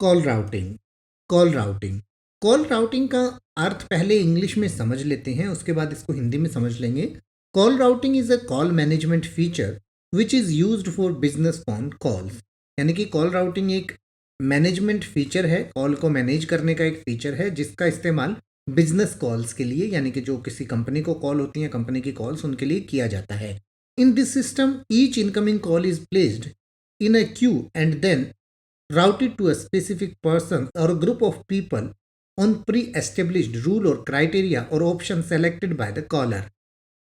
Call routing. Call routing call routing का अर्थ पहले English में समझ लेते हैं, उसके बाद इसको हिंदी में समझ लेंगे। Call routing is a call management feature which is used for business phone calls. यानी कि कॉल राउटिंग एक मैनेजमेंट फीचर है, कॉल को मैनेज करने का एक फीचर है जिसका इस्तेमाल बिजनेस कॉल्स के लिए, यानी कि जो किसी कंपनी को कॉल होती हैं, कंपनी की कॉल्स, उनके लिए किया जाता है। In this system each incoming call is placed in a queue and then routed to a specific person or group of people on pre-established rule or criteria or option selected by the caller।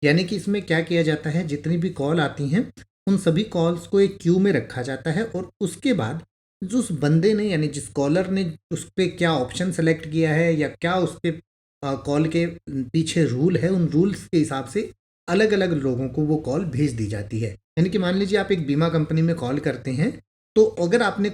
यानी कि इसमें क्या किया जाता है, जितनी भी call आती हैं उन सभी कॉल्स को एक क्यू में रखा जाता है और उसके बाद जो उस बंदे ने, यानी जिस कॉलर ने उस पर क्या ऑप्शन सेलेक्ट किया है या क्या उस पर कॉल के पीछे रूल है, उन रूल्स के हिसाब से अलग अलग लोगों को वो कॉल भेज दी जाती है। यानी कि मान लीजिए आप एक बीमा कंपनी में कॉल करते हैं, तो अगर आपने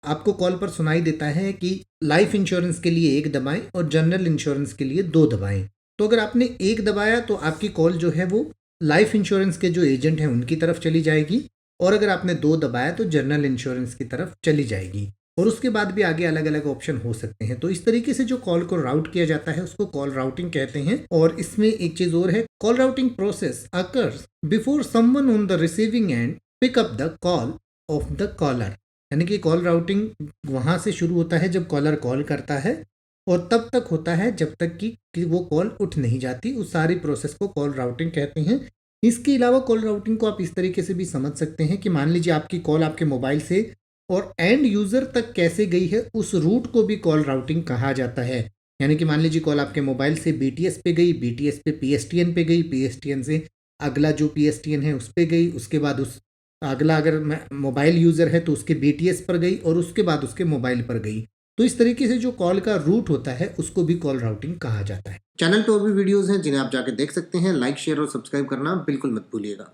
आपको कॉल पर सुनाई देता है कि लाइफ इंश्योरेंस के लिए एक दबाएं और जनरल इंश्योरेंस के लिए दो दबाएं, तो अगर आपने एक दबाया तो आपकी कॉल जो है वो लाइफ इंश्योरेंस के जो एजेंट हैं उनकी तरफ चली जाएगी, और अगर आपने दो दबाया तो जनरल इंश्योरेंस की तरफ चली जाएगी। और उसके बाद भी आगे अलग अलग ऑप्शन हो सकते हैं। तो इस तरीके से जो कॉल को राउट किया जाता है उसको कॉल राउटिंग कहते हैं। और इसमें एक चीज और है, call routing process occurs before someone on the receiving end pick up the call of the caller. यानी कि कॉल राउटिंग वहां से शुरू होता है जब कॉलर कॉल करता है, और तब तक होता है जब तक कि वो कॉल उठ नहीं जाती। उस सारी प्रोसेस को कॉल राउटिंग कहते हैं। इसके अलावा कॉल राउटिंग को आप इस तरीके से भी समझ सकते हैं कि मान लीजिए आपकी कॉल आपके मोबाइल से और एंड यूजर तक कैसे गई है, उस रूट को भी कॉल राउटिंग कहा जाता है। यानी कि मान लीजिए कॉल आपके मोबाइल से बीटीएस पे गई, बीटीएस पे पीएसटीएन पे गई, पीएसटीएन से अगला जो पीएसटीएन है उस पे गई, उसके बाद उस अगला अगर मोबाइल यूजर है तो उसके बीटीएस पर गई, और उसके बाद उसके मोबाइल पर गई। तो इस तरीके से जो कॉल का रूट होता है उसको भी कॉल राउटिंग कहा जाता है। चैनल पे और भी वीडियोस हैं जिन्हें आप जाके देख सकते हैं। लाइक, शेयर और सब्सक्राइब करना बिल्कुल मत भूलिएगा।